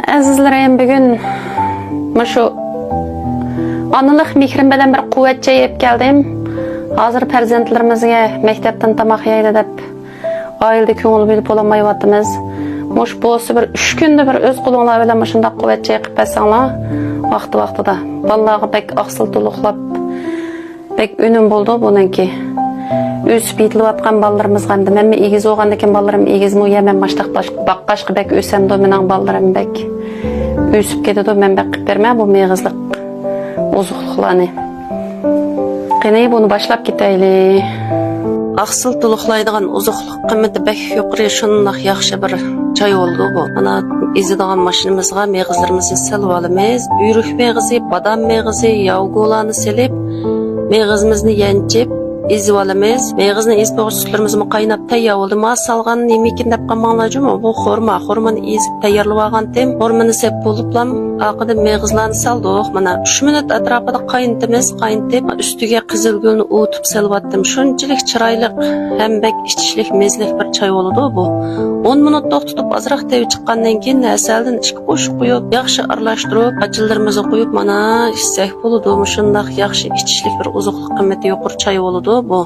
Azizlerim, bugün şu analık mehrim bilen bir kuvvetçe yiyip geldim. Hazır farzandlarimizga mektepten tamak yeydi dep ailede ko'ngil bilib olamayapmiz. Muş bo'lsa bir 3 kunda bir öz qo'linglar bilan shunday kuvvetçe qilib bersanglar, vaqtida balalarga bek aqsil to'liqlab bek önüm bo'ldi buniki. Өсіп етіліп атқан балаларымыз қамды. Мен егіз оған екен балаларым егіз му емен маштақ баққашқы бәк өсем до менің балаларым бәк өсіп кетеді до мен бәк қып берме бұл меғізлік озуқлықланы. Қеней бұны башлап кетейлі. Ақсыл тұлықлайдыған озуқлық қыметі бәк yoqri шынлақ яқшы бір чай oldu bu. Ana izidağın maşinimizға меғізлерімізді сәліп алымыз. Үйрік меғізі, бадам меғізі, яуғоланы селіп, меғізімізді янчып izib olamiz. Meğizini iz boğuşlarımızı qaynab tayyor oldu. Ma salğan nemikin dep qamanlajım. Bu xormani izib tayyorlab olgandim. Xormani sep boluplam aqida meğizlarni saldık. Mana 3 minut atrofida qaynatib, üstüge qizil gülni o'tib salvatdim. Shunchalik chiroyli ham bek ichishlik mezlik bir choy oldu bu. 10 minut to'xtatib azroq tayyor chiqqandan keyin asaldan 2 qo'shib qo'yib, yaxshi aralashtirib, ajillarimizni qo'yib mana ishsak bo'ladi. Shundaq yaxshi ichishlik bir uzuqlik qimmati yuqori choy oldu bu.